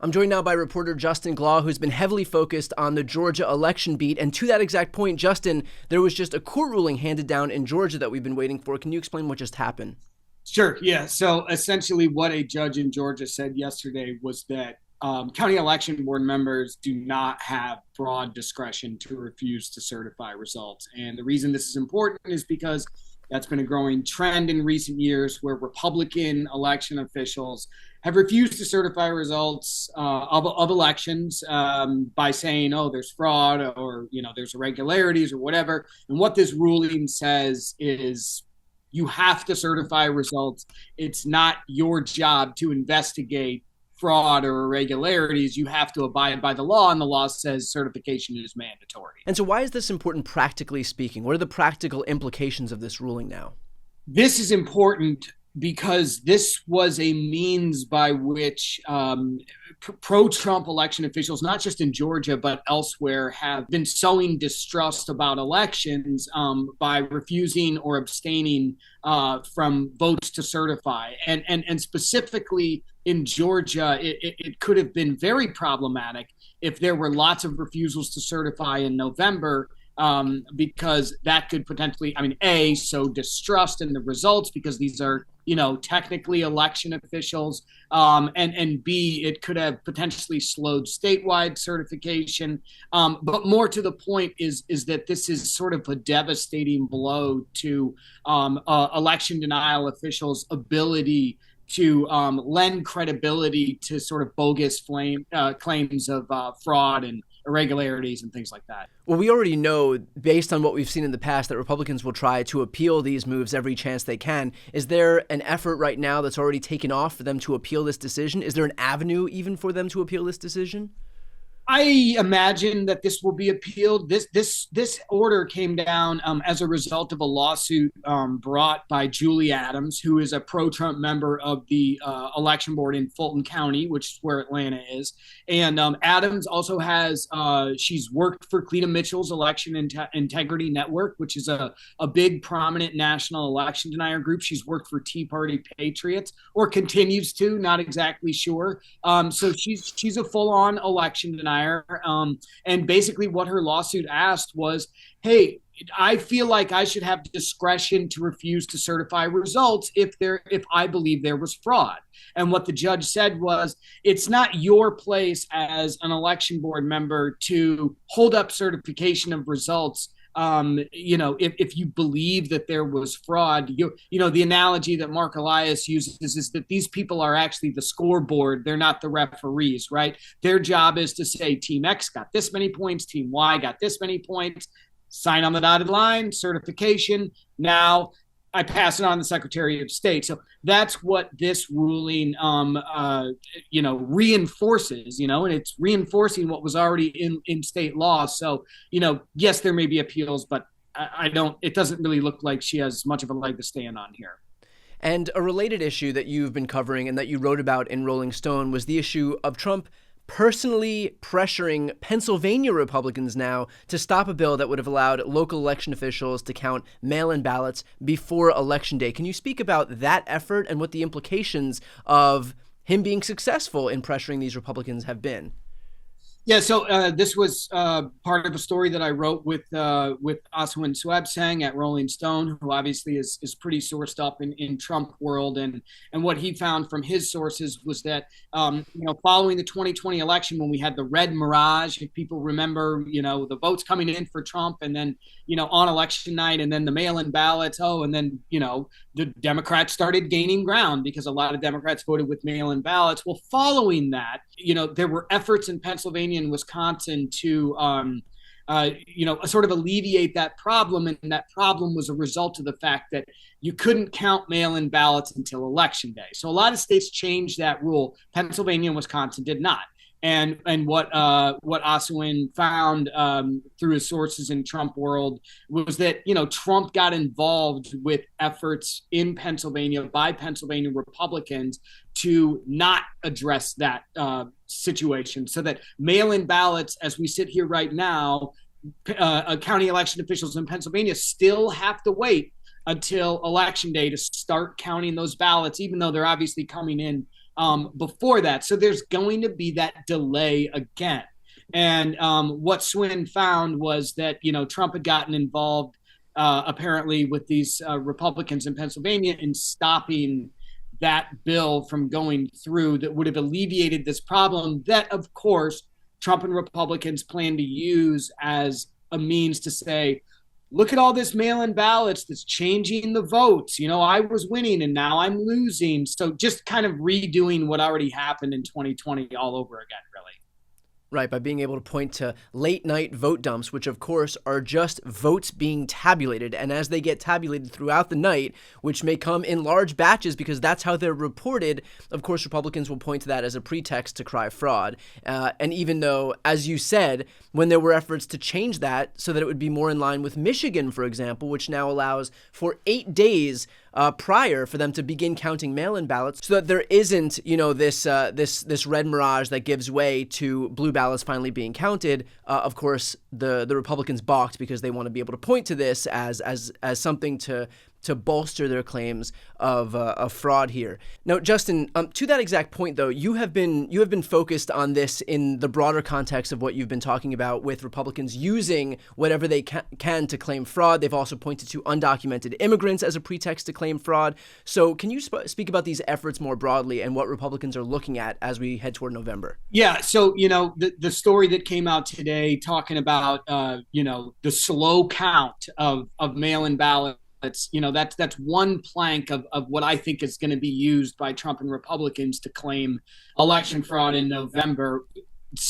I'm joined now by reporter Justin Glawe, who's been heavily focused on the Georgia election beat. And to that exact point, Justin, there was just a court ruling handed down in Georgia that we've been waiting for. Can you explain what just happened? Sure. Yeah. So essentially, what a judge in Georgia said yesterday was that county election board members do not have broad discretion to refuse to certify results. And the reason this is important is because that's been a growing trend in recent years where Republican election officials have refused to certify results of elections by saying, oh, there's fraud or, there's irregularities or whatever. And what this ruling says is you have to certify results. It's not your job to investigate fraud or irregularities. You have to abide by the law, and the law says certification is mandatory. And so why is this important practically speaking? What are the practical implications of this ruling now? This is important because this was a means by which pro-Trump election officials, not just in Georgia, but elsewhere, have been sowing distrust about elections by refusing or abstaining from votes to certify. And specifically in Georgia, it could have been very problematic if there were lots of refusals to certify in November, because that could potentially, sow distrust in the results because these are, technically election officials, and B, it could have potentially slowed statewide certification. But more to the point is that this is sort of a devastating blow to election denial officials' ability to lend credibility to sort of bogus claims of fraud and irregularities and things like that. Well, we already know, based on what we've seen in the past, that Republicans will try to appeal these moves every chance they can. Is there an effort right now that's already taken off for them to appeal this decision? Is there an avenue even for them to appeal this decision? I imagine that this will be appealed. This order came down as a result of a lawsuit brought by Julie Adams, who is a pro-Trump member of the election board in Fulton County, which is where Atlanta is. And Adams also has she's worked for Cleta Mitchell's Election Integrity Network, which is a big, prominent national election denier group. She's worked for Tea Party Patriots, or continues to, not exactly sure. So she's a full-on election denier. And basically what her lawsuit asked was, hey, I feel like I should have discretion to refuse to certify results if I believe there was fraud. And what the judge said was, it's not your place as an election board member to hold up certification of results. If you believe that there was fraud, the analogy that Mark Elias uses is that these people are actually the scoreboard. They're not the referees, right? Their job is to say Team X got this many points, Team Y got this many points, sign on the dotted line, certification. Now I pass it on to the Secretary of State. So that's what this ruling, reinforces, and it's reinforcing what was already in state law. So, yes, there may be appeals, but it doesn't really look like she has much of a leg to stand on here. And a related issue that you've been covering and that you wrote about in Rolling Stone was the issue of Trump personally pressuring Pennsylvania Republicans now to stop a bill that would have allowed local election officials to count mail-in ballots before Election Day. Can you speak about that effort and what the implications of him being successful in pressuring these Republicans have been? Yeah, so this was part of a story that I wrote with Aswin Swabsang at Rolling Stone, who obviously is pretty sourced up in Trump world, and what he found from his sources was that following the 2020 election, when we had the red mirage, if people remember, the votes coming in for Trump, and then on election night, and then the mail-in ballots, and then the Democrats started gaining ground because a lot of Democrats voted with mail-in ballots. Well, following that, there were efforts in Pennsylvania and Wisconsin to, sort of alleviate that problem. And that problem was a result of the fact that you couldn't count mail-in ballots until Election Day. So a lot of states changed that rule. Pennsylvania and Wisconsin did not. And what Aswin found through his sources in Trump world was that Trump got involved with efforts in Pennsylvania by Pennsylvania Republicans to not address that situation, so that mail-in ballots, as we sit here right now, county election officials in Pennsylvania still have to wait until Election Day to start counting those ballots, even though they're obviously coming in before that. So there's going to be that delay again. And what Swin found was that, Trump had gotten involved apparently with these Republicans in Pennsylvania in stopping that bill from going through that would have alleviated this problem that, of course, Trump and Republicans plan to use as a means to say, look at all this mail-in ballots that's changing the votes. I was winning and now I'm losing. So just kind of redoing what already happened in 2020 all over again, really. Right, by being able to point to late night vote dumps, which of course are just votes being tabulated. And as they get tabulated throughout the night, which may come in large batches because that's how they're reported, of course, Republicans will point to that as a pretext to cry fraud. And even though, as you said, when there were efforts to change that so that it would be more in line with Michigan, for example, which now allows for 8 days prior for them to begin counting mail-in ballots, so that there isn't, this red mirage that gives way to blue ballots finally being counted. Of course, the Republicans balked because they want to be able to point to this as something to bolster their claims of fraud here. Now, Justin, to that exact point, though, you have been focused on this in the broader context of what you've been talking about with Republicans using whatever they can to claim fraud. They've also pointed to undocumented immigrants as a pretext to claim fraud. So can you speak about these efforts more broadly and what Republicans are looking at as we head toward November? Yeah. So, the story that came out today talking about, the slow count of mail-in ballots, that's one plank of what I think is going to be used by Trump and Republicans to claim election fraud in November.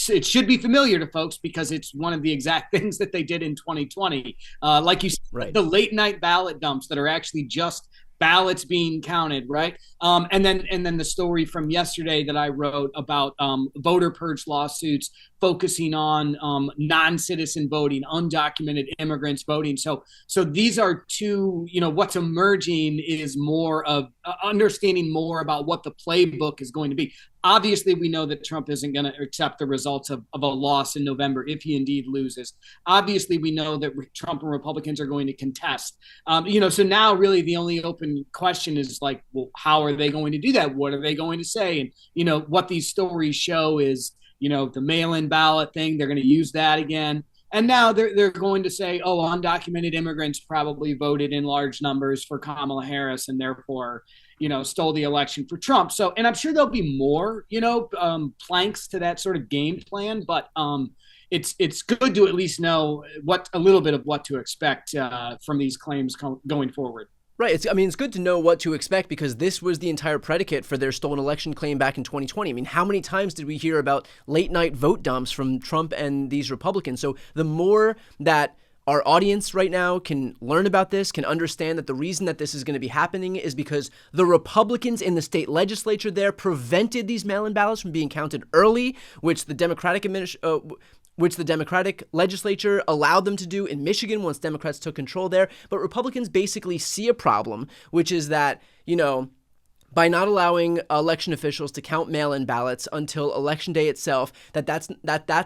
It should be familiar to folks because it's one of the exact things that they did in 2020. Like you said, right. The late night ballot dumps that are actually just ballots being counted, right? And then the story from yesterday that I wrote about voter purge lawsuits focusing on non-citizen voting, undocumented immigrants voting. So these are two, what's emerging is more of understanding more about what the playbook is going to be. Obviously, we know that Trump isn't going to accept the results of a loss in November if he indeed loses. Obviously, we know that Trump and Republicans are going to contest. So now really the only open question is like, well, how are they going to do that? What are they going to say? And, what these stories show is, the mail-in ballot thing, they're going to use that again. And now they're going to say, oh, undocumented immigrants probably voted in large numbers for Kamala Harris and therefore, stole the election for Trump. So, and I'm sure there'll be more, planks to that sort of game plan, but it's good to at least know a little bit of what to expect from these claims going forward. Right. It's good to know what to expect because this was the entire predicate for their stolen election claim back in 2020. I mean, how many times did we hear about late night vote dumps from Trump and these Republicans? So the more that our audience right now can learn about this, can understand that the reason that this is going to be happening is because the Republicans in the state legislature there prevented these mail-in ballots from being counted early, which the Democratic legislature allowed them to do in Michigan once Democrats took control there. But Republicans basically see a problem, which is that, by not allowing election officials to count mail-in ballots until election day itself, that's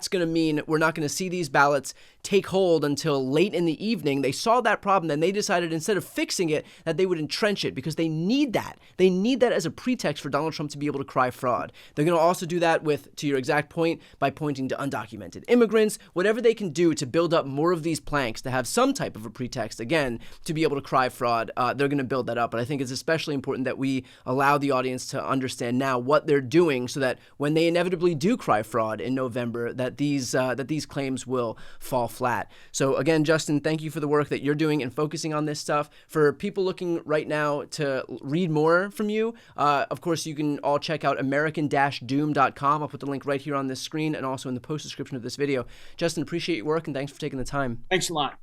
going to mean we're not going to see these ballots take hold until late in the evening. They saw that problem, and they decided instead of fixing it, that they would entrench it because they need that. They need that as a pretext for Donald Trump to be able to cry fraud. They're going to also do that with, to your exact point, by pointing to undocumented immigrants, whatever they can do to build up more of these planks to have some type of a pretext, again, to be able to cry fraud. They're going to build that up. But I think it's especially important that we allow the audience to understand now what they're doing so that when they inevitably do cry fraud in November, that these claims will fall flat. So again, Justin, thank you for the work that you're doing and focusing on this stuff. For people looking right now to read more from you, of course, you can all check out American-Doom.com. I'll put the link right here on this screen and also in the post description of this video. Justin, appreciate your work and thanks for taking the time. Thanks a lot.